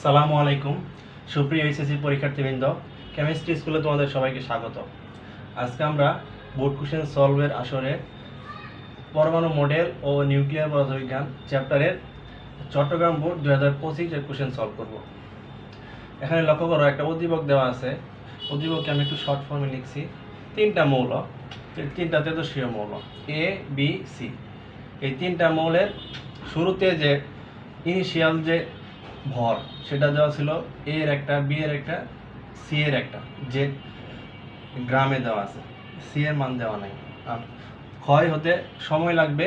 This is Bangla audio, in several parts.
সালামু আলাইকুম সুপ্রিয় এইচএসসি পরীক্ষার্থীবৃন্দ, কেমিস্ট্রি স্কুলে তোমাদের সবাইকে স্বাগত। আজকে আমরা বোর্ড কোশ্চেন সলভের আসরে পরমাণু মডেল ও নিউক্লিয়ার পদার্থবিজ্ঞান চ্যাপ্টারের চট্টগ্রাম বোর্ড 2025 এর কোশ্চেন সলভ করব। এখানে লক্ষ্য করো, একটা উদ্দীপক দেওয়া আছে। উদ্দীপককে আমি একটু শর্ট ফর্মে লিখছি। তিনটা মৌল, তিনটা তেজস্ক্রিয় মৌল এ বি সি। এই তিনটা মৌলের শুরুতে যে ইনিশিয়াল যে ভর সেটা দেওয়া ছিল এ এর একটা, বি এর একটা, সি এর একটা, যে গ্রামে দেওয়া আছে। সি এর মান দেওয়া নাই। আর ক্ষয় হতে সময় লাগবে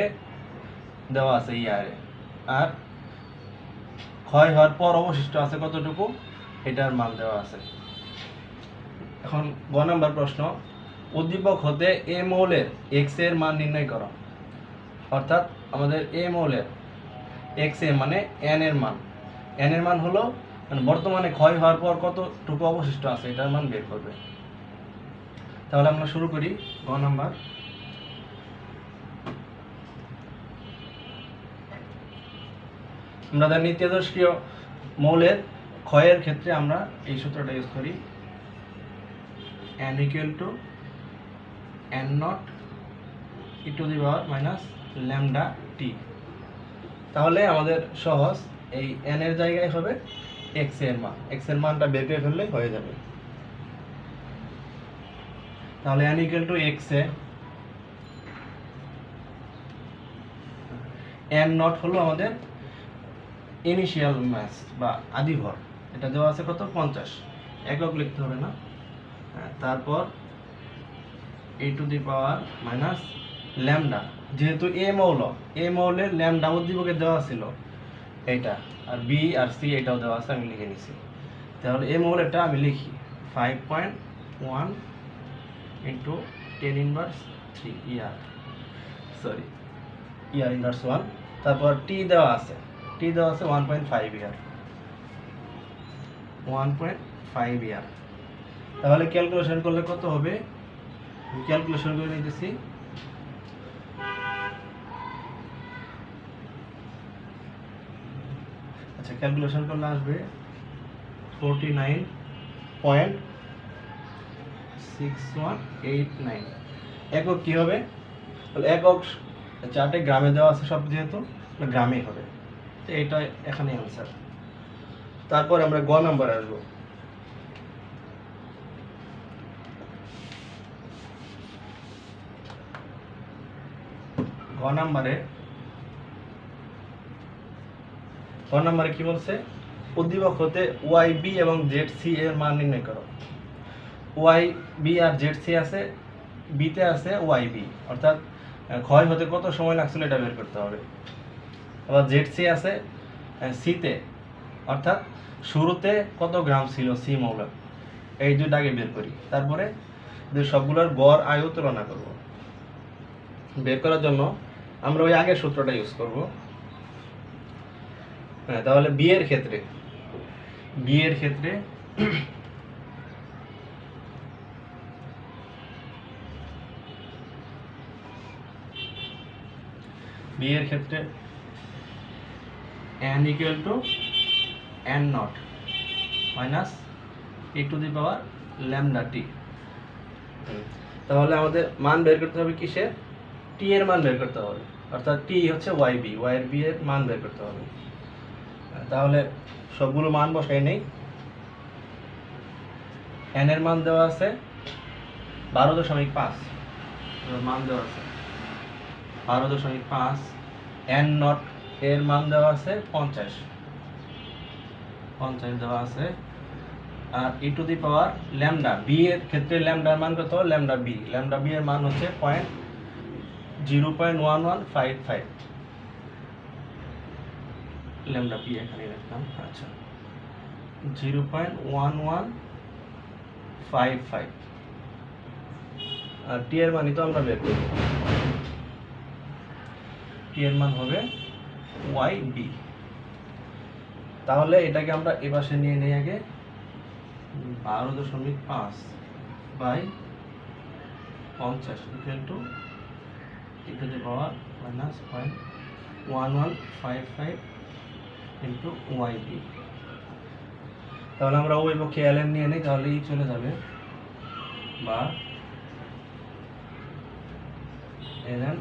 দেওয়া আছে ইয়ারে। আর ক্ষয় হওয়ার পর অবশিষ্ট আছে কতটুকু, এটার মান দেওয়া আছে। এখন গ নাম্বার প্রশ্ন, উদ্দীপক হতে এ মৌলের এক্স এর মান নির্ণয় করো। অর্থাৎ আমাদের এ মৌলের এক্স এ মানে এন এর মান, এন এর মান হলো মানে বর্তমানে ক্ষয় হওয়ার পর কতটুকু অবশিষ্ট আছে এটার মান বের করবে। তাহলে আমরা শুরু করি। গ নাম্বার, আমরা জানি তেজস্ক্রিয় মৌলের ক্ষয়ের ক্ষেত্রে আমরা এই সূত্রটা ইউজ করি, n = n0 e to the power minus lambda t। তাহলে আমাদের সহজ, এই n এর জায়গায় হবে x এর মান, x এর মানটা বের করে ফেললে হয়ে যাবে। তাহলে n = x এ n0 হলো আমাদের ইনিশিয়াল মাস বা আদি ভর, এটা দেওয়া আছে কত 50, একক লিখতে হবে না। তারপর e to the power minus lambda, যেহেতু এ মৌলের ল্যামডা উদ্দীপকে দেওয়া ছিল এইটা, আর বি আর সি এটাও দেওয়া আছে, আমি লিখে নিছি। তাহলে এ মৌলেরটা আমি লিখি 5.1 × 10⁻³ ইয়ার ইনভার্স 1। তারপর টি দেওয়া আছে 1.5 ইয়ার, 1.5 ইয়ার। তাহলে ক্যালকুলেশন করলে কত হবে, ক্যালকুলেশন করে নিতেছি। আচ্ছা, ক্যালকুলেশন করলে আসবে 49.6189। একক কি হবে, একক চার্টে গ্রামে দেওয়া আছে সব, যেহেতু গ্রামেই হবে, তো এটা এখানে অ্যান্সার। তারপর আমরা গ নাম্বার আসবো। গ নাম্বারে কি বলছে, উদ্দীপক হতে ওয়াই বি এবং জেড সি এর মান নির্ণয় করো। ওয়াই বি আর জেড সি আছে, বিতে আছে ওয়াই বি, অর্থাৎ ক্ষয় হতে কত সময় লাগছিল এটা বের করতে হবে। আবার জেড সি আছে সিতে, অর্থাৎ শুরুতে কত গ্রাম ছিল সি মৌল, এই দুইটা আগে বের করি। তারপরে সবগুলোর গড় আয়ু তুলনা করব। বের করার জন্য আমরা ওই আগের সূত্রটা ইউজ করব। হ্যাঁ, তাহলে বি এর ক্ষেত্রে n = n0 minus e to the power lambda t। তাহলে আমাদের মান বের করতে হবে কিসের, টি এর মান বের করতে হবে, অর্থাৎ টি হচ্ছে ওয়াই এর বি এর মান বের করতে হবে। তাহলে সবগুলো মান বসাই নেই। n এর মান দেওয়া আছে 12.5, মান দেওয়া আছে 12.5, n0 এর মান দেওয়া আছে 50 দেওয়া আছে। আর e to the power lambda B এর ক্ষেত্রে ল্যামডার মান কত, ল্যামডা বি এর মান হচ্ছে 0.1155, ল্যামডা বি এখানে রাখলাম। আচ্ছা, 0.1155। আর টি এর মানই তো আমরা বের করব, টি এর মান হবে ওয়াই বি। তাহলে এটাকে আমরা এ পাশে নিয়ে নেই আগে, 12.5 by 50 = e to the power minus 0.1155 into YB। তাহলে আমরা ওই পক্ষে ln নিয়ে নিই, তাহলেই চলে যাবে, বা ln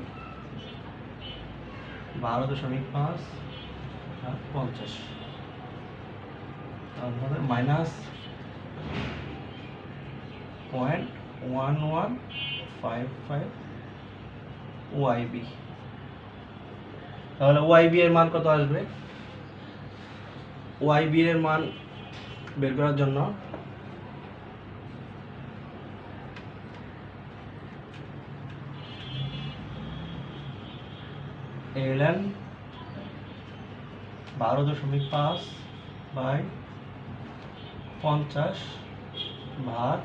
12.5 আর 50, তারপরে মাইনাস 0.1155 YB। তাহলে YB এর মান কত আসবে? YB এর মান বের করার জন্য ln 12.5 বাই 50 ভাগ,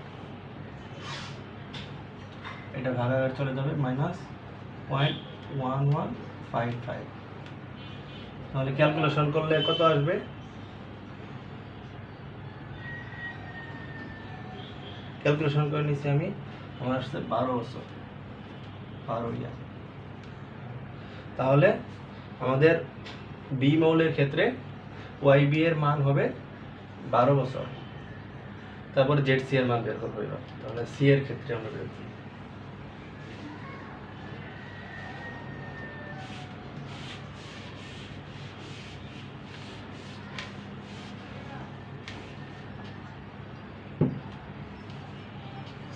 এটা ভাগাকার চলে যাবে, মাইনাস 0.1155। তাহলে ক্যালকুলেশন করলে কত আসবে? ক্যালকুলেশন করে নিচ্ছি আমি, আমার আসছে 12 বছর, 12 ইয়ার। তাহলে আমাদের বি মৌলের ক্ষেত্রে YB এর মান হবে 12 বছর। তারপরে ZC এর মান বের করবো এবার। তাহলে সি এর ক্ষেত্রে আমরা বের করি,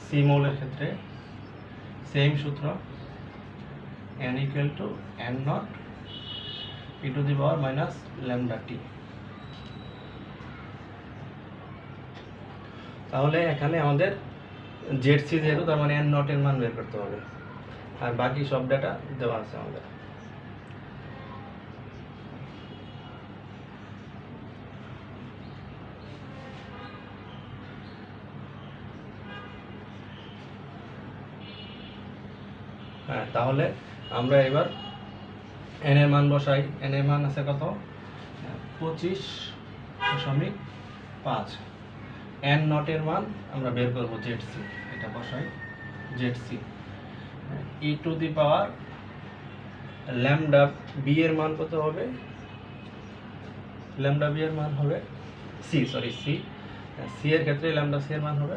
সি মৌলের ক্ষেত্রে সেম সূত্র, n equal to n naught e to the power minus lambda t। তাহলে এখানে আমাদের ZC যেহেতু, তার মানে n naught এর মান বের করতে হবে, আর বাকি সব ডাটা দেওয়া আছে আমাদের। হ্যাঁ, তাহলে আমরা এবার n এর মান বসাই। n এর মান আছে কত? 25.5। n naught এর মান আমরা বের করব ZC, এটা বসাই, ZC e to the power lambda b এর মান কত হবে? lambda b এর মান হবে c এর ক্ষেত্রে lambda c এর মান হবে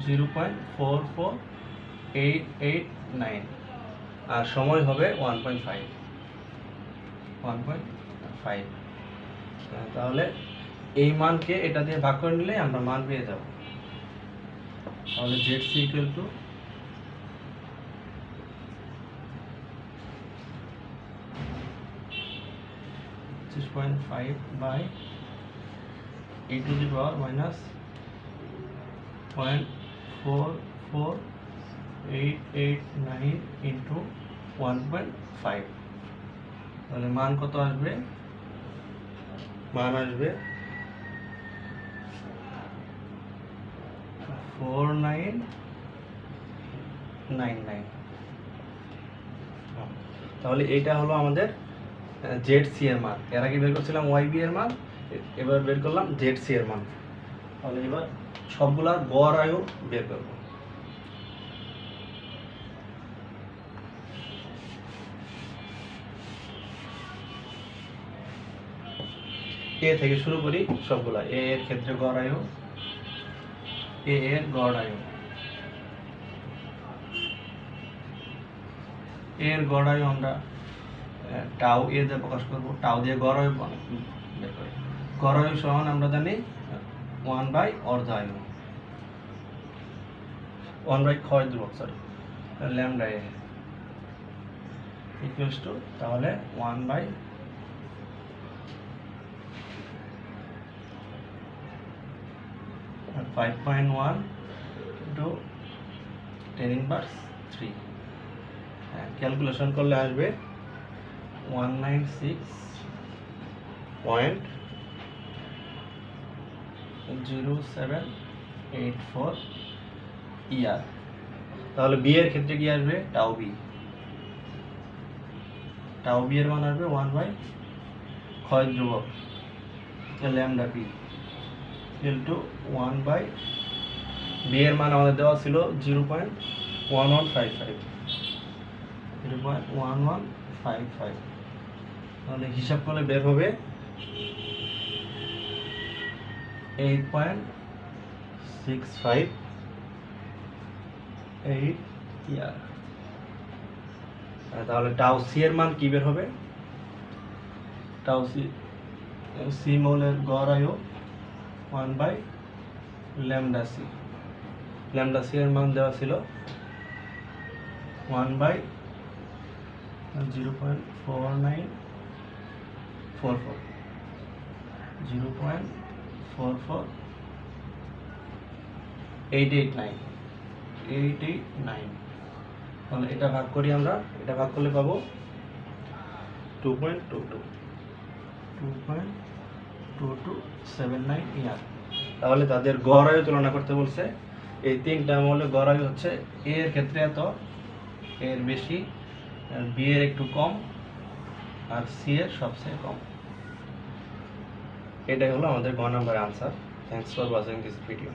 0.44889, আর সময় হবে 1.5। তাহলে এই মানকে এটা দিয়ে ভাগ করে নিলে আমরা মান পেয়ে যাব। তাহলে ZC equal to 6.5 by e to the power minus 0.44889 into 1.5। তাহলে মান কত আসবে? মান আসবে 4999। তাহলে এইটা হলো আমাদের ZC এর মান। এর আগে বের করছিলাম YB এর মান, এবার বের করলাম ZC এর মান। তাহলে এবার সবগুলার গড় আয়ু বের করব। এ থেকে শুরু করি সবগুলা। এ এর ক্ষেত্রে গড় আয়ু, এ এর গড় আয়ু, এর গড় আয়ু আমরা টাউ এ দিয়ে প্রকাশ করব। টাউ দিয়ে গড় আয়ু বের করি। গড় আয়ু সমান আমরা জানি 1 বাই অর্ধ আয়ু, 1 বাই ক্ষয় ধ্রুবক, sorry, lambda A equals to, তাহলে 1 বাই 5.1 into 10 inverse 3। ক্যালকুলেশন করলে আসবে 196.0784 ইয়ার। তাহলে বি এর ক্ষেত্রে কি আসবে? টাউ বি এর মান আসবে 1 বাই ক্ষয় ধ্রুবক lambda P into 1 by B এর মান আমাদের দেওয়া ছিল 0.1155। তাহলে হিসাব করলে বের হবে 8.658 ইয়ার। তাহলে টাউ সি এর মান কি বের হবে? টাউ সি মৌলের গড় আয়ু 1/λc। ল্যামডা সি এর মান দেওয়া ছিল 1/0.4944 0.44889। তাহলে এটা ভাগ করি আমরা, এটা ভাগ করলে পাবো 2.2279 ইয়ার। তাহলে তাদের গড় আয়ু তুলনা করতে বলছে। এই তিনটা মৌলের গড় আয়ু হচ্ছে এ এর ক্ষেত্রে এত, এর বেশি, বি এর একটু কম, আর সি এর সবচেয়ে কম। এটাই হলো আমাদের গ number answer. Thanks for watching this video.